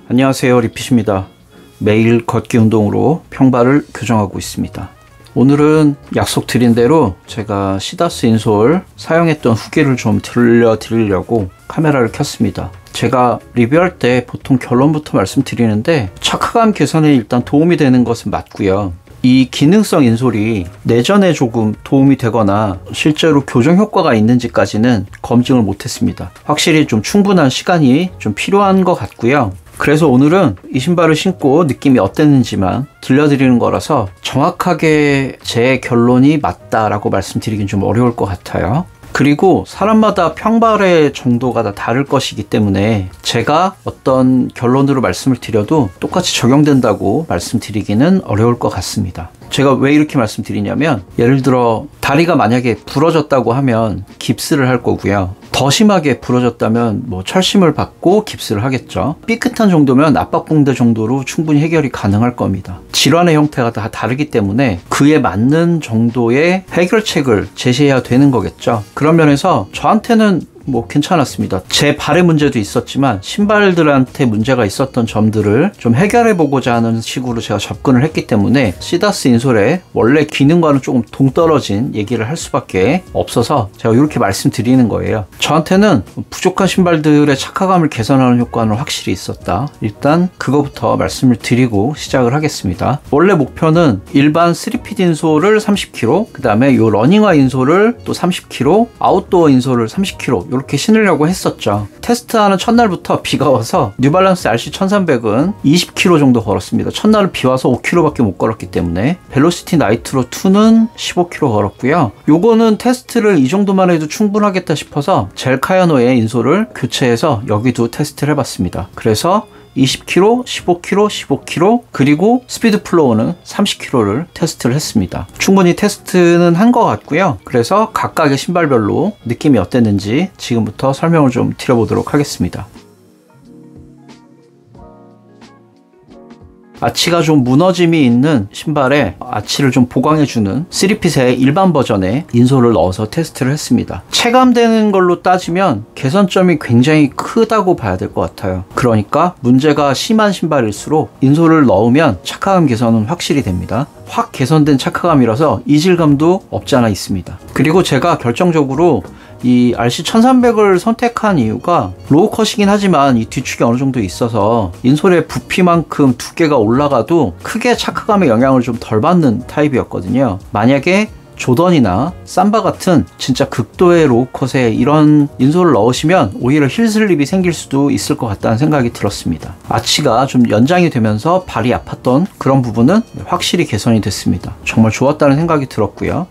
안녕하세요, 리핏입니다. 매일 걷기 운동으로 평발을 교정하고 있습니다. 오늘은 약속드린 대로 제가 시다스 인솔 사용했던 후기를 좀 들려드리려고 카메라를 켰습니다. 제가 리뷰할 때 보통 결론부터 말씀드리는데 착화감 개선에 일단 도움이 되는 것은 맞고요. 이 기능성 인솔이 내전에 조금 도움이 되거나 실제로 교정 효과가 있는지까지는 검증을 못했습니다. 확실히 좀 충분한 시간이 좀 필요한 것 같고요. 그래서 오늘은 이 신발을 신고 느낌이 어땠는지만 들려드리는 거라서 정확하게 제 결론이 맞다라고 말씀드리긴 좀 어려울 것 같아요. 그리고 사람마다 평발의 정도가 다 다를 것이기 때문에 제가 어떤 결론으로 말씀을 드려도 똑같이 적용된다고 말씀드리기는 어려울 것 같습니다. 제가 왜 이렇게 말씀드리냐면, 예를 들어 다리가 만약에 부러졌다고 하면 깁스를 할 거고요. 더 심하게 부러졌다면 뭐 철심을 받고 깁스를 하겠죠. 삐끗한 정도면 압박붕대 정도로 충분히 해결이 가능할 겁니다. 질환의 형태가 다 다르기 때문에 그에 맞는 정도의 해결책을 제시해야 되는 거겠죠. 그런 면에서 저한테는 뭐 괜찮았습니다. 제 발의 문제도 있었지만 신발들한테 문제가 있었던 점들을 좀 해결해 보고자 하는 식으로 제가 접근을 했기 때문에 시다스 인솔의 원래 기능과는 조금 동떨어진 얘기를 할 수밖에 없어서 제가 이렇게 말씀드리는 거예요. 저한테는 부족한 신발들의 착화감을 개선하는 효과는 확실히 있었다. 일단 그거부터 말씀을 드리고 시작을 하겠습니다. 원래 목표는 일반 3핏 인솔을 30kg, 그 다음에 요 러닝화 인솔을 또 30kg, 아웃도어 인솔을 30kg 이렇게 신으려고 했었죠. 테스트하는 첫날부터 비가 와서 뉴발란스 RC1300은 20km 정도 걸었습니다. 첫날은 비 와서 5km밖에 못 걸었기 때문에. 벨로시티 나이트로 2는 15km 걸었고요. 요거는 테스트를 이 정도만 해도 충분하겠다 싶어서 젤카야노의 인솔을 교체해서 여기도 테스트를 해봤습니다. 그래서 20km, 15km, 15km, 그리고 스피드 플로우는 30km를 테스트를 했습니다. 충분히 테스트는 한 것 같고요. 그래서 각각의 신발별로 느낌이 어땠는지 지금부터 설명을 좀 드려보도록 하겠습니다. 아치가 좀 무너짐이 있는 신발에 아치를 좀 보강해주는 3핏의 일반 버전의 인솔을 넣어서 테스트를 했습니다. 체감되는 걸로 따지면 개선점이 굉장히 크다고 봐야 될 것 같아요. 그러니까 문제가 심한 신발일수록 인솔을 넣으면 착화감 개선은 확실히 됩니다. 확 개선된 착화감이라서 이질감도 없지 않아 있습니다. 그리고 제가 결정적으로 이 RC1300을 선택한 이유가 로우컷이긴 하지만 이 뒤축이 어느 정도 있어서 인솔의 부피만큼 두께가 올라가도 크게 착화감의 영향을 좀 덜 받는 타입이었거든요. 만약에 조던이나 삼바 같은 진짜 극도의 로우컷에 이런 인솔을 넣으시면 오히려 힐슬립이 생길 수도 있을 것 같다는 생각이 들었습니다. 아치가 좀 연장이 되면서 발이 아팠던 그런 부분은 확실히 개선이 됐습니다. 정말 좋았다는 생각이 들었고요.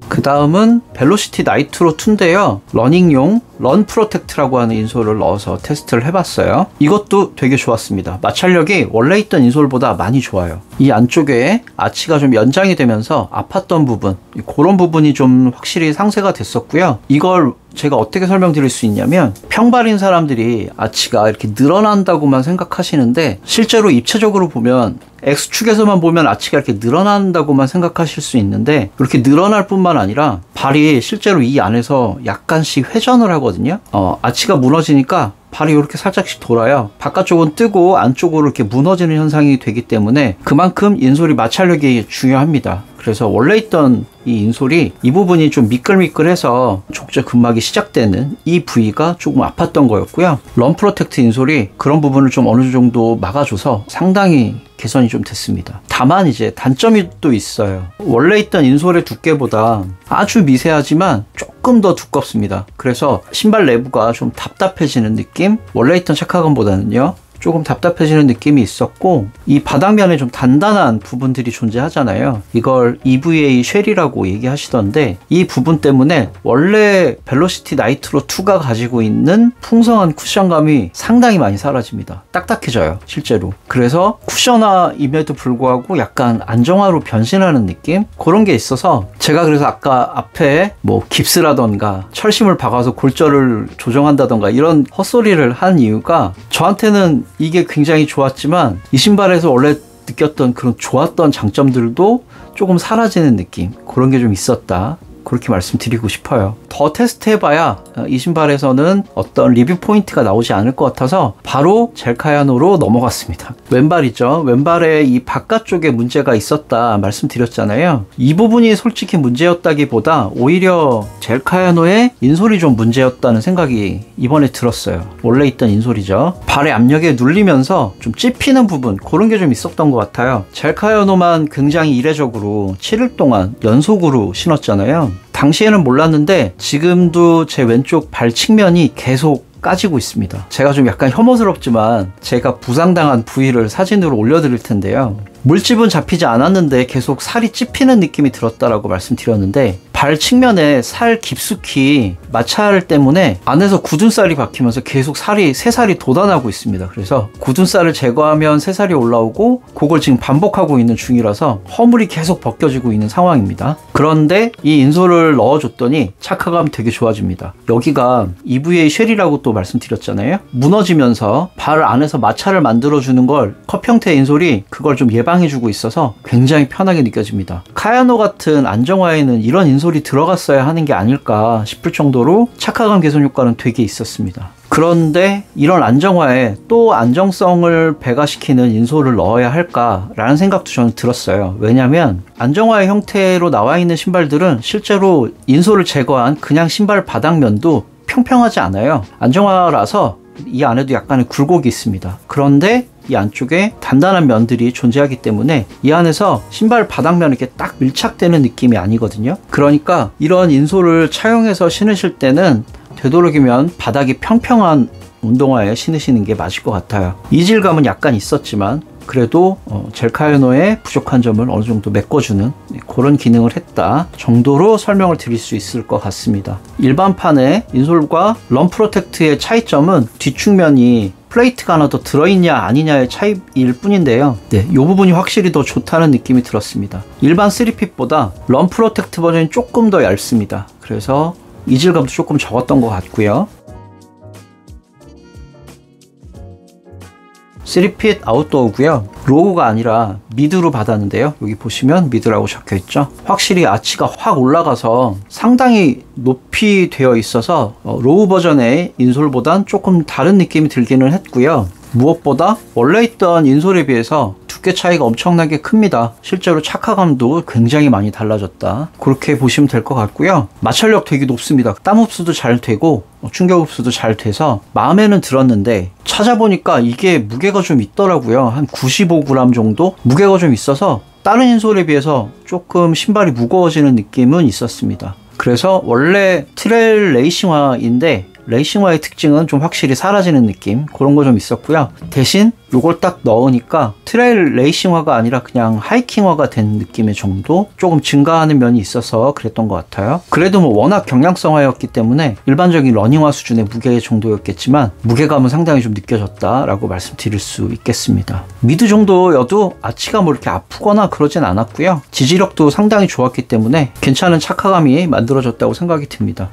그 다음은 벨로시티 나이트로 2인데요. 러닝용 런 프로텍트라고 하는 인솔을 넣어서 테스트를 해봤어요. 이것도 되게 좋았습니다. 마찰력이 원래 있던 인솔보다 많이 좋아요. 이 안쪽에 아치가 좀 연장이 되면서 아팠던 부분, 그런 부분이 좀 확실히 상쇄가 됐었고요. 이걸 제가 어떻게 설명드릴 수 있냐면, 평발인 사람들이 아치가 이렇게 늘어난다고만 생각하시는데 실제로 입체적으로 보면 X축에서만 보면 아치가 이렇게 늘어난다고만 생각하실 수 있는데, 그렇게 늘어날 뿐만 아니라 발이 실제로 이 안에서 약간씩 회전을 하거든요. 아치가 무너지니까 발이 이렇게 살짝씩 돌아요. 바깥쪽은 뜨고 안쪽으로 이렇게 무너지는 현상이 되기 때문에 그만큼 인솔이 마찰력이 중요합니다. 그래서 원래 있던 이 인솔이 이 부분이 좀 미끌미끌해서 족저 근막이 시작되는 이 부위가 조금 아팠던 거였고요. 런 프로텍트 인솔이 그런 부분을 좀 어느 정도 막아줘서 상당히 개선이 좀 됐습니다. 다만 이제 단점이 또 있어요. 원래 있던 인솔의 두께보다 아주 미세하지만 조금 더 두껍습니다. 그래서 신발 내부가 좀 답답해지는 느낌? 원래 있던 착화감보다는요 조금 답답해지는 느낌이 있었고, 이 바닥면에 좀 단단한 부분들이 존재하잖아요. 이걸 EVA 쉘이라고 얘기하시던데, 이 부분 때문에 원래 벨로시티 나이트로 2가 가지고 있는 풍성한 쿠션감이 상당히 많이 사라집니다. 딱딱해져요, 실제로. 그래서 쿠셔너임에도 불구하고 약간 안정화로 변신하는 느낌? 그런 게 있어서, 제가 그래서 아까 앞에 뭐 깁스라던가 철심을 박아서 골절을 조정한다던가 이런 헛소리를 한 이유가, 저한테는 이게 굉장히 좋았지만 이 신발에서 원래 느꼈던 그런 좋았던 장점들도 조금 사라지는 느낌, 그런 게 좀 있었다, 그렇게 말씀드리고 싶어요. 더 테스트해봐야 이 신발에서는 어떤 리뷰 포인트가 나오지 않을 것 같아서 바로 젤카야노로 넘어갔습니다. 왼발이죠. 왼발에 이 바깥쪽에 문제가 있었다 말씀드렸잖아요. 이 부분이 솔직히 문제였다기보다 오히려 젤카야노의 인솔이 좀 문제였다는 생각이 이번에 들었어요. 원래 있던 인솔이죠. 발의 압력에 눌리면서 좀 찝히는 부분, 그런 게 좀 있었던 것 같아요. 젤카야노만 굉장히 이례적으로 7일 동안 연속으로 신었잖아요. 당시에는 몰랐는데 지금도 제 왼쪽 발 측면이 계속 까지고 있습니다. 제가 좀 약간 혐오스럽지만 제가 부상당한 부위를 사진으로 올려드릴 텐데요. 물집은 잡히지 않았는데 계속 살이 찝히는 느낌이 들었다라고 말씀드렸는데, 발 측면에 살 깊숙이 마찰 때문에 안에서 굳은 살이 박히면서 계속 새살이 돋아나고 있습니다. 그래서 굳은 살을 제거하면 새살이 올라오고, 그걸 지금 반복하고 있는 중이라서 허물이 계속 벗겨지고 있는 상황입니다. 그런데 이 인솔을 넣어줬더니 착화감 되게 좋아집니다. 여기가 EVA 쉘이라고 또 말씀드렸잖아요. 무너지면서 발 안에서 마찰을 만들어주는 걸 컵 형태의 인솔이 그걸 좀 예방해주고 있어서 굉장히 편하게 느껴집니다. 카야노 같은 안정화에는 이런 인솔이 들어갔어야 하는 게 아닐까 싶을 정도로 착화감 개선 효과는 되게 있었습니다. 그런데 이런 안정화에 또 안정성을 배가시키는 인솔을 넣어야 할까라는 생각도 저는 들었어요. 왜냐면 안정화의 형태로 나와 있는 신발들은 실제로 인솔을 제거한 그냥 신발 바닥면도 평평하지 않아요. 안정화라서 이 안에도 약간의 굴곡이 있습니다. 그런데 이 안쪽에 단단한 면들이 존재하기 때문에 이 안에서 신발 바닥면에 이렇게 딱 밀착되는 느낌이 아니거든요. 그러니까 이런 인솔을 차용해서 신으실 때는 되도록이면 바닥이 평평한 운동화에 신으시는 게 맞을 것 같아요. 이질감은 약간 있었지만 그래도 젤카야노의 부족한 점을 어느 정도 메꿔주는 그런 기능을 했다 정도로 설명을 드릴 수 있을 것 같습니다. 일반판의 인솔과 럼프로텍트의 차이점은 뒷축면이 플레이트가 하나 더 들어있냐 아니냐의 차이일 뿐인데요. 네, 이 부분이 확실히 더 좋다는 느낌이 들었습니다. 일반 3핏보다 럼프로텍트 버전이 조금 더 얇습니다. 그래서 이질감도 조금 적었던 것 같고요. 3핏 아웃도어고요. 로고가 아니라 미드로 받았는데요. 여기 보시면 미드라고 적혀있죠. 확실히 아치가 확 올라가서 상당히 높이 되어 있어서 로우 버전의 인솔보단 조금 다른 느낌이 들기는 했고요. 무엇보다 원래 있던 인솔에 비해서 두께 차이가 엄청나게 큽니다. 실제로 착화감도 굉장히 많이 달라졌다, 그렇게 보시면 될 것 같고요. 마찰력 되게 높습니다. 땀 흡수도 잘 되고 충격 흡수도 잘 돼서 마음에는 들었는데 찾아보니까 이게 무게가 좀 있더라고요. 한 95g 정도 무게가 좀 있어서 다른 인솔에 비해서 조금 신발이 무거워지는 느낌은 있었습니다. 그래서 원래 트레일 레이싱화인데 레이싱화의 특징은 좀 확실히 사라지는 느낌, 그런 거 좀 있었고요. 대신 요걸 딱 넣으니까 트레일 레이싱화가 아니라 그냥 하이킹화가 된 느낌의 정도, 조금 증가하는 면이 있어서 그랬던 것 같아요. 그래도 뭐 워낙 경량성화였기 때문에 일반적인 러닝화 수준의 무게 정도였겠지만 무게감은 상당히 좀 느껴졌다라고 말씀드릴 수 있겠습니다. 미드 정도여도 아치가 뭐 이렇게 아프거나 그러진 않았고요. 지지력도 상당히 좋았기 때문에 괜찮은 착화감이 만들어졌다고 생각이 듭니다.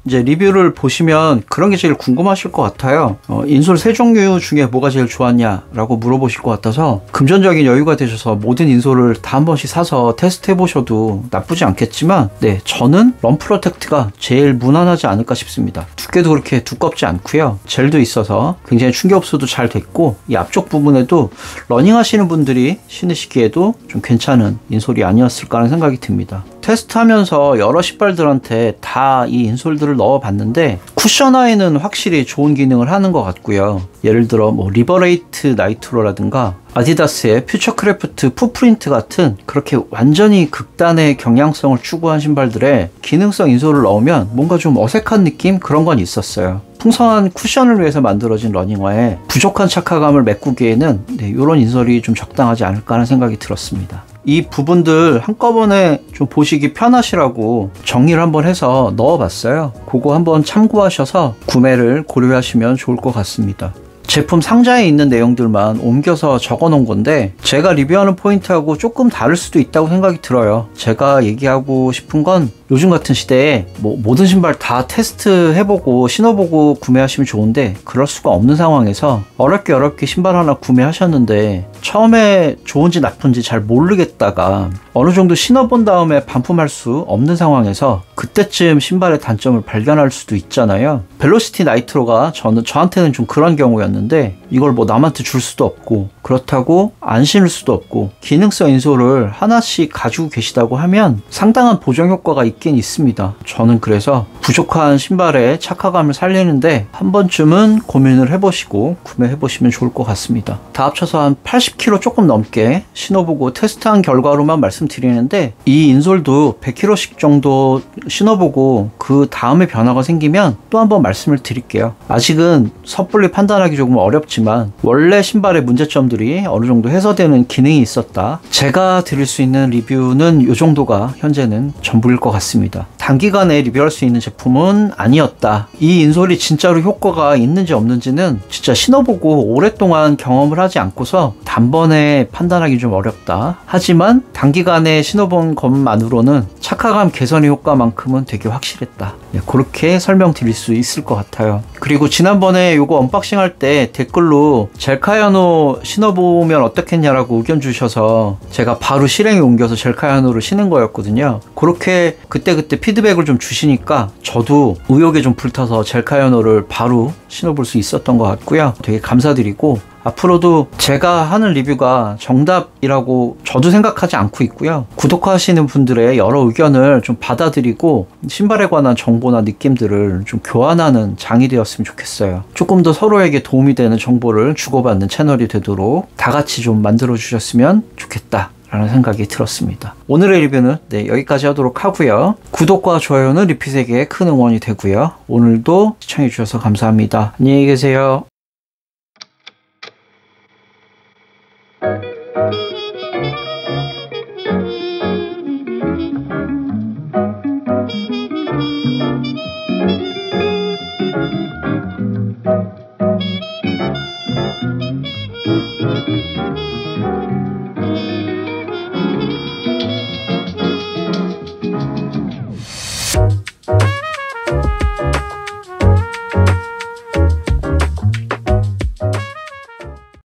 이제 리뷰를 보시면 그런 게 제일 궁금하실 것 같아요. 인솔 세 종류 중에 뭐가 제일 좋았냐라고 물어보실 것 같아서, 금전적인 여유가 되셔서 모든 인솔을 다 한 번씩 사서 테스트 해보셔도 나쁘지 않겠지만, 네, 저는 럼프로텍트가 제일 무난하지 않을까 싶습니다. 두께도 그렇게 두껍지 않고요. 젤도 있어서 굉장히 충격 흡수도 잘 됐고, 이 앞쪽 부분에도 러닝 하시는 분들이 신으시기에도 좀 괜찮은 인솔이 아니었을까 하는 생각이 듭니다. 테스트하면서 여러 신발들한테 다 이 인솔들을 넣어봤는데 쿠션 하에는 확실히 좋은 기능을 하는 것 같고요. 예를 들어 뭐 리버레이트 나이트로라든가 아디다스의 퓨처크래프트 풋프린트 같은 그렇게 완전히 극단의 경량성을 추구한 신발들에 기능성 인솔을 넣으면 뭔가 좀 어색한 느낌? 그런 건 있었어요. 풍성한 쿠션을 위해서 만들어진 러닝화에 부족한 착화감을 메꾸기에는 이런 인솔이 좀 적당하지 않을까 하는 생각이 들었습니다. 이 부분들 한꺼번에 좀 보시기 편하시라고 정리를 한번 해서 넣어봤어요. 그거 한번 참고하셔서 구매를 고려하시면 좋을 것 같습니다. 제품 상자에 있는 내용들만 옮겨서 적어 놓은 건데 제가 리뷰하는 포인트하고 조금 다를 수도 있다고 생각이 들어요. 제가 얘기하고 싶은 건 요즘 같은 시대에 뭐 모든 신발 다 테스트 해보고 신어보고 구매하시면 좋은데 그럴 수가 없는 상황에서 어렵게 신발 하나 구매하셨는데 처음에 좋은지 나쁜지 잘 모르겠다가 어느 정도 신어본 다음에 반품할 수 없는 상황에서 그때쯤 신발의 단점을 발견할 수도 있잖아요. 벨로시티 나이트로가 저한테는 좀 그런 경우였는데 이걸 뭐 남한테 줄 수도 없고 그렇다고 안 신을 수도 없고 기능성 인솔을 하나씩 가지고 계시다고 하면 상당한 보정 효과가 있긴 있습니다. 저는 그래서 부족한 신발의 착화감을 살리는데 한 번쯤은 고민을 해보시고 구매해보시면 좋을 것 같습니다. 다 합쳐서 한 80kg 조금 넘게 신어보고 테스트한 결과로만 말씀드리는데 이 인솔도 100kg씩 정도 신어보고 그 다음에 변화가 생기면 또 한번 말씀을 드릴게요. 아직은 섣불리 판단하기 조금 어렵지만 원래 신발의 문제점들이 어느 정도 해소되는 기능이 있었다. 제가 드릴 수 있는 리뷰는 이 정도가 현재는 전부일 것 같습니다. 단기간에 리뷰할 수 있는 제품은 아니었다. 이 인솔이 진짜로 효과가 있는지 없는지는 진짜 신어보고 오랫동안 경험을 하지 않고서 단번에 판단하기 좀 어렵다. 하지만 단기간에 신어본 것만으로는 착화감 개선의 효과만큼은 되게 확실했다. 그렇게 설명드릴 수 있을 것 같아요. 그리고 지난번에 이거 언박싱 할 때 댓글로 젤카야노 신어보면 어떻겠냐라고 의견 주셔서 제가 바로 실행에 옮겨서 젤카야노를 신은 거였거든요. 그렇게 그때그때 피드백을 좀 주시니까 저도 의욕에 좀 불타서 젤카야노를 바로 신어볼 수 있었던 것 같고요. 되게 감사드리고 앞으로도 제가 하는 리뷰가 정답이라고 저도 생각하지 않고 있고요. 구독하시는 분들의 여러 의견을 좀 받아들이고 신발에 관한 정보나 느낌들을 좀 교환하는 장이 되었으면 좋겠어요. 조금 더 서로에게 도움이 되는 정보를 주고받는 채널이 되도록 다 같이 좀 만들어 주셨으면 좋겠다 라는 생각이 들었습니다. 오늘의 리뷰는 여기까지 하도록 하고요. 구독과 좋아요는 리핏에게 큰 응원이 되고요. 오늘도 시청해 주셔서 감사합니다. 안녕히 계세요.